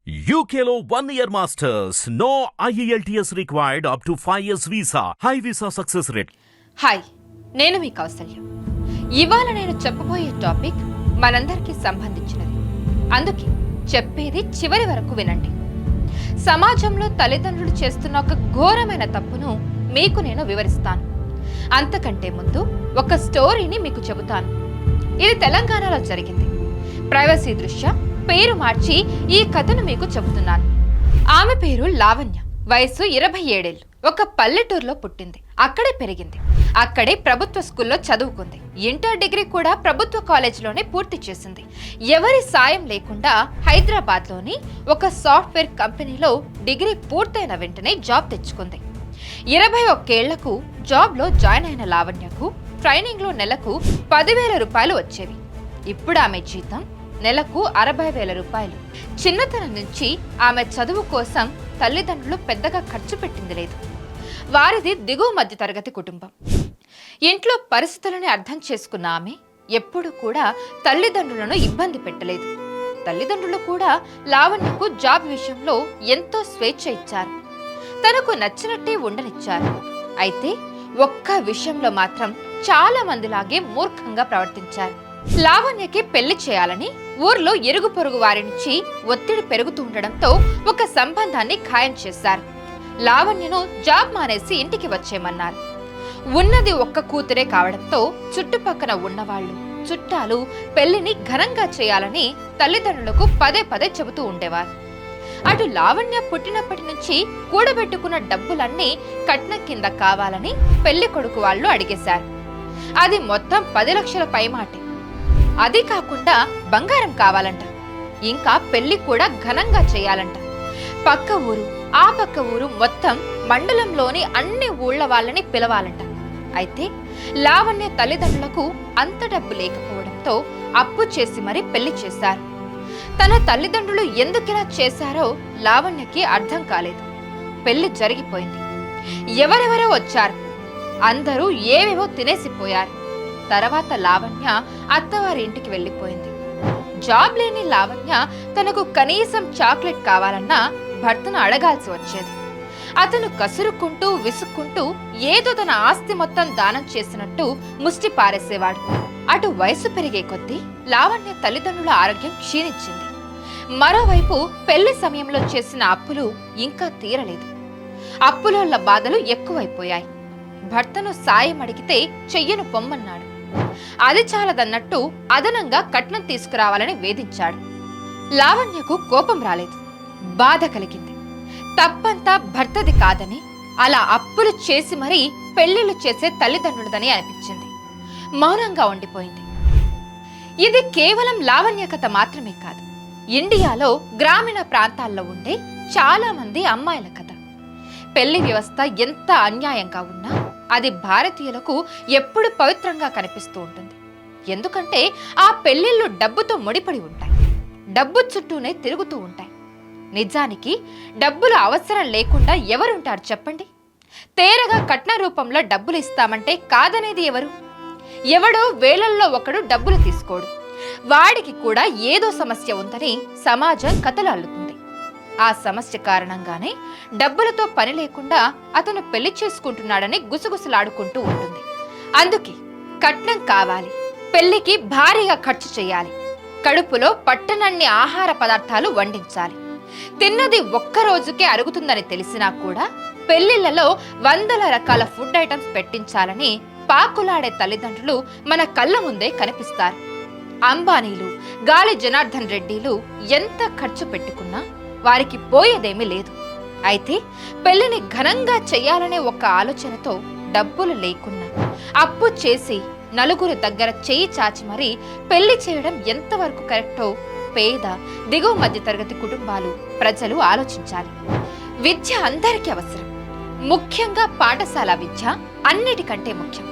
UKలో 1 year masters. No IELTS required up to 5 years visa. High visa success rate. Hi, నేను మీ కౌసల్య. ఇవాళ నేను చెప్పబోయే topic మనందరికీ సంబంధించినది. అందుకే చెప్పేది చివరి వరకు వినండి. సమాజంలో తల్లిదండ్రులు చేస్తున్న ఒక ఘోరమైన తప్పును మీకు నేను వివరిస్తాను. అంతకంటే ముందు ఒక స్టోరీని మీకు చెబుతాను. ఇది తెలంగాణలో జరిగింది. ప్రైవసీ దృష్ట్యా పేరు మార్చి ఈ కథను మీకు చెబుతున్నాను. ఆమె పేరు లావణ్య. వయసు 27 ఏళ్ళు. ఒక పల్లెటూరులో పుట్టింది. అక్కడే పెరిగింది. అక్కడే ప్రభుత్వ స్కూల్లో చదువుకుంది. ఇంటర్ డిగ్రీ కూడా ప్రభుత్వ కాలేజీలోనే పూర్తి చేసింది. ఎవరి సాయం లేకుండా హైదరాబాద్లోని ఒక సాఫ్ట్వేర్ కంపెనీలో డిగ్రీ పూర్తయిన వెంటనే జాబ్ తెచ్చుకుంది. 21 ఏళ్లకు జాబ్లో జాయిన్ అయిన లావణ్యకు ట్రైనింగ్లో నెలకు 10,000 రూపాయలు వచ్చేవి. ఇప్పుడు ఆమె జీతం నెలకు 60,000 రూపాయలు. చిన్నతనం నుంచి ఆమె చదువు కోసం తల్లిదండ్రులు పెద్దగా ఖర్చు పెట్టింది లేదు. వారిది దిగువ మధ్య తరగతి కుటుంబం. ఇంట్లో పరిస్థితులను అర్థం చేసుకున్న ఆమె ఎప్పుడు కూడా తల్లిదండ్రులను ఇబ్బంది పెట్టలేదు. తల్లిదండ్రులు కూడా లావణ్యకు జాబ్ విషయంలో ఎంతో స్వేచ్ఛ ఇచ్చారు. తనకు నచ్చినట్టే ఉండనిచ్చారు. అయితే ఒక్క విషయంలో మాత్రం చాలా మందిలాగే మూర్ఖంగా ప్రవర్తించారు. లావణ్యకి పెళ్లి చేయాలని ఊర్లో ఇరుగు పొరుగు వారి నుంచి ఒత్తిడి పెరుగుతూ ఉండడంతో ఒక సంబంధాన్ని ఖాయం చేశారు. లావణ్యను జాబ్ మానేసి ఇంటికి వచ్చేయమన్నారు. ఉన్నది ఒక్క కూతురే కావడంతో చుట్టుపక్కన ఉన్నవాళ్లు, చుట్టాలు పెళ్లిని ఘనంగా చేయాలని తల్లిదండ్రులకు పదే పదే చెబుతూ ఉండేవారు. అటు లావణ్య పుట్టినప్పటి నుంచి కూడబెట్టుకున్న డబ్బులన్నీ కట్నం కింద కావాలని పెళ్లి కొడుకు వాళ్ళు అడిగేశారు. అది మొత్తం 10 లక్షల పైమాటే. అది కాకుండా బంగారం కావాలంట. ఇంకా పెళ్లి కూడా ఘనంగా చేయాలంట. పక్క ఊరు, ఆ పక్క ఊరు మొత్తం మండలంలోని అన్ని ఊళ్ల వాళ్ళని పిలవాలంట. అయితే లావణ్య తల్లిదండ్రులకు అంత డబ్బు లేకపోవడంతో అప్పు చేసి మరీ పెళ్లి చేశారు. తన తల్లిదండ్రులు ఎందుకిలా చేశారో లావణ్యకి అర్థం కాలేదు. పెళ్లి జరిగిపోయింది. ఎవరెవరో వచ్చారు. అందరూ ఏవేవో తినేసిపోయారు. తర్వాత లావణ్య అత్తవారి ఇంటికి వెళ్లిపోయింది. జాబ్ లేని లావణ్య తనకు కనీసం చాక్లెట్ కావాలన్నా భర్తను అడగాల్సి వచ్చేది. అతను కసురుకుంటూ విసుక్కుంటూ ఏదో తన ఆస్తి మొత్తం దానం చేసినట్టు ముష్టి పారేసేవాడు. అటు వయసు పెరిగే కొద్దీ లావణ్య తల్లిదండ్రుల ఆరోగ్యం క్షీణించింది. మరోవైపు పెళ్లి సమయంలో చేసిన అప్పులు ఇంకా తీరలేదు. అప్పుల బాధలు ఎక్కువైపోయాయి. భర్తను సాయం అడిగితే చెయ్యను పొమ్మన్నాడు. అది చాలదన్నట్టు అదనంగా కట్నం తీసుకురావాలని వేధించాడు. లావణ్యకు కోపం రాలేదు, బాధ కలిగింది. తప్పంతా భర్తది కాదని, అలా అప్పులు చేసి మరీ పెళ్లిళ్లు చేసే తల్లిదండ్రులదని అనిపించింది. మౌనంగా ఉండిపోయింది. ఇది కేవలం లావణ్య కథ మాత్రమే కాదు. ఇండియాలో గ్రామీణ ప్రాంతాల్లో ఉండే చాలా మంది అమ్మాయిల కథ. పెళ్లి వ్యవస్థ ఎంత అన్యాయంగా ఉన్నా అది భారతీయులకు ఎప్పుడు పవిత్రంగా కనిపిస్తూ ఉంటుంది. ఎందుకంటే ఆ పెళ్లిళ్ళు డబ్బుతో ముడిపడి ఉంటాయి. డబ్బు చుట్టూనే తిరుగుతూ ఉంటాయి. నిజానికి డబ్బులు అవసరం లేకుండా ఎవరుంటారు చెప్పండి? తేరగా కట్న రూపంలో డబ్బులు ఇస్తామంటే కాదనేది ఎవరు? ఎవడో వేలల్లో ఒకడు డబ్బులు తీసుకోడు. వాడికి కూడా ఏదో సమస్య ఉందని సమాజం కథలు అల్లుతుంది. ఆ సమస్య కారణంగానే డబ్బులతో పని లేకుండా అతను పెళ్లి చేసుకుంటున్నాడని గుసగుసలాడుకుంటూ ఉంటుంది. అందుకే కట్నం కావాలి, పెళ్లికి భారీగా ఖర్చు చేయాలి, కడుపులో పట్టనన్ని ఆహార పదార్థాలు వండించాలి. తిన్నది ఒక్క రోజుకే అరుగుతుందని తెలిసినా కూడా పెళ్లిళ్లలో 100 రకాల ఫుడ్ ఐటమ్స్ పెట్టించాలని పాకులాడే తల్లిదండ్రులు మన కళ్ళ ముందే కనిపిస్తారు. అంబానీలు, గాలి జనార్దన్ రెడ్డిలు ఎంత ఖర్చు పెట్టుకున్నా వారికి పోయేదేమీ లేదు. అయితే పెళ్లిని ఘనంగా చెయ్యాలనే ఒక ఆలోచనతో డబ్బులు లేకున్నా అప్పు చేసి నలుగురు దగ్గర చేయి చాచి మరీ పెళ్లి చేయడం ఎంతవరకు కరెక్టో పేద, దిగువ మధ్య తరగతి కుటుంబాలు, ప్రజలు ఆలోచించాలి. విద్య అందరికీ అవసరం. ముఖ్యంగా పాఠశాల విద్య అన్నిటికంటే ముఖ్యం.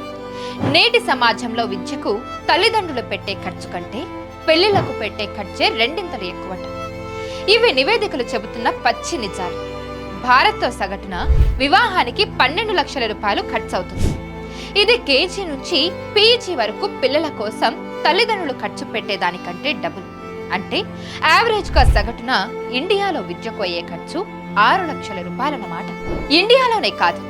నేటి సమాజంలో విద్యకు తల్లిదండ్రులు పెట్టే ఖర్చు కంటే పెళ్లిళ్లకు పెట్టే ఖర్చే 2 ఎక్కువట. ఇవి నివేదికలు చెబుతున్న పచ్చి నిజాలు. భారత్తో సగటున వివాహానికి 12 లక్షల రూపాయలు ఖర్చు అవుతుంది. ఇది కేజీ నుంచి పీజీ వరకు పిల్లల కోసం తల్లిదండ్రులు ఖర్చు పెట్టేదానికంటే డబుల్. అంటే యావరేజ్గా సగటున ఇండియాలో విద్యకు అయ్యే ఖర్చు 6 లక్షల రూపాయలన్నమాట. ఇండియాలోనే కాదు,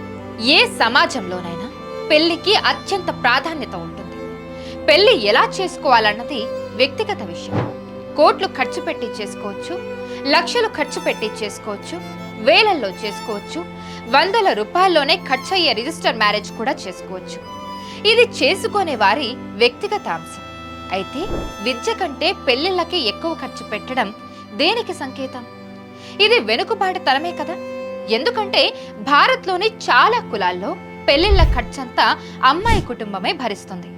ఏ సమాజంలోనైనా పెళ్లికి అత్యంత ప్రాధాన్యత ఉంటుంది. పెళ్లి ఎలా చేసుకోవాలన్నది వ్యక్తిగత విషయం. కోట్లు ఖర్చు పెట్టి చేసుకోవచ్చు, లక్షలు ఖర్చు పెట్టి చేసుకోవచ్చు, వేలల్లో చేసుకోవచ్చు, వందల రూపాయల్లోనే ఖర్చు అయ్యే రిజిస్టర్ మ్యారేజ్ కూడా చేసుకోవచ్చు. ఇది చేసుకునే వారి వ్యక్తిగత అంశం. అయితే విద్య కంటే పెళ్లిళ్ళకి ఎక్కువ ఖర్చు పెట్టడం దేనికి సంకేతం? ఇది వెనుకబాటుతనమే కదా. ఎందుకంటే భారత్లోని చాలా కులాల్లో పెళ్లిళ్ల ఖర్చంతా అమ్మాయి కుటుంబమే భరిస్తుంది.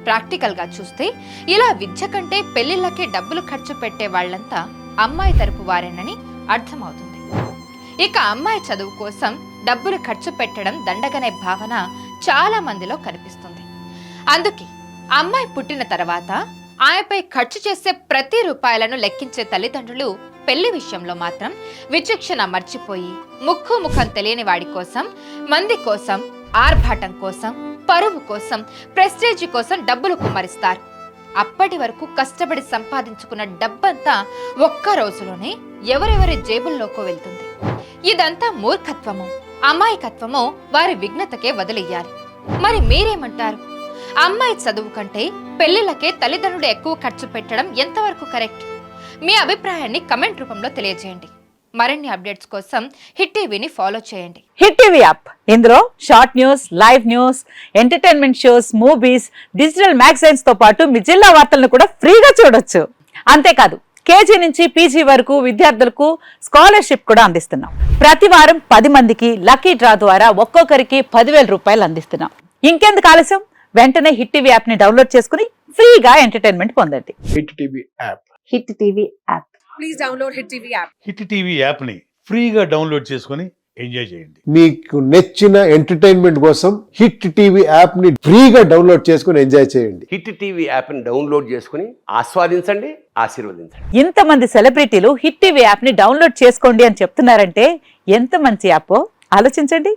ప్రాక్టికల్గా చూస్తే ఇలా విద్య కంటే పెళ్లిళ్ళకే డబ్బులు ఖర్చు పెట్టే వాళ్లంతా అమ్మాయి తరపు వారేనని అర్థమవుతుంది. ఇక అమ్మాయి చదువు కోసం డబ్బులు ఖర్చు పెట్టడం దండగనే భావన చాలా మందిలో కనిపిస్తుంది. అందుకే అమ్మాయి పుట్టిన తర్వాత ఆమెపై ఖర్చు చేసే ప్రతి రూపాయలను లెక్కించే తల్లిదండ్రులు పెళ్లి విషయంలో మాత్రం విచక్షణ మర్చిపోయి ముఖం తెలియని వాడి కోసం, మంది కోసం, ఆర్భాటం కోసం, పరువు కోసం, ప్రెస్టేజీ కోసం డబ్బులు కుమ్మరిస్తారు. అప్పటి వరకు కష్టపడి సంపాదించుకున్న డబ్బంతా ఒక్క రోజులోనే ఎవరెవరి జేబుల్లోకి వెళ్తుంది. ఇదంతా మూర్ఖత్వమో అమాయకత్వమో వారి విఘ్నతకే వదిలేయాలి. మరి మీరేమంటారు? అమ్మాయి చదువు కంటే పెళ్లిళ్ళకే తల్లిదండ్రులు ఎక్కువ ఖర్చు పెట్టడం ఎంతవరకు కరెక్ట్? మీ అభిప్రాయాన్ని కమెంట్ రూపంలో తెలియజేయండి. మరిన్ని అప్డేట్స్ కోసం హిట్ టీవీని ఫాలో చేయండి. హిట్ టీవీ యాప్, ఇందులో short news, live news, entertainment shows, movies, digital magazines తో పాటు మీ జిల్లా వార్తలను కూడా ఫ్రీగా చూడొచ్చు. అంతేకాదు, కేజీ నుంచి పీజీ వరకు విద్యార్థులకు స్కాలర్షిప్ కూడా అందిస్తున్నాం. ప్రతి వారం 10 మందికి లక్కీ డ్రా ద్వారా ఒక్కొక్కరికి 10,000 రూపాయలు అందిస్తున్నాం. ఇంకెందుకు ఆలస్యం? వెంటనే హిట్ టీవీ యాప్ ని డౌన్లోడ్ చేసుకుని ఫ్రీగా ఎంటర్టైన్మెంట్ పొందండి. Hit TV app. Hit TV app. Please download hit TV app. Hit TV app ని ఫ్రీగా డౌన్లోడ్ చేసుకొని ఎంజాయ్ చేయండి. మీకు నచ్చిన ఎంటర్టైన్మెంట్ కోసం హిట్ టీవీ యాప్ ని ఫ్రీగా డౌన్లోడ్ చేసుకొని ఎంజాయ్ చేయండి. హిట్ టీవీ యాప్ని డౌన్లోడ్ చేసుకుని ఆస్వాదించండి, ఆశీర్వదించండి. ఇంతమంది సెలబ్రిటీలు హిట్ టీవీ యాప్ ని డౌన్లోడ్ చేసుకోండి అని చెప్తున్నారంటే ఎంత మంచి యాప్ ఆలోచించండి.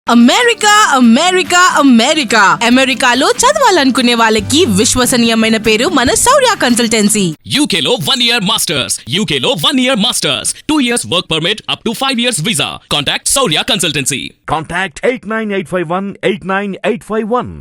అమెరికా అమెరికా అమెరికా అమెరికాలో చదవాలనుకునే వాళ్ళకి విశ్వసనీయమైన పేరు మన శౌర్య కన్సల్టెన్సీ. UK లో 1 year masters. UK లో 1 year masters. 2 years work permit up to 5 years visa. Contact Saurya Consultancy. Contact 89851 89851.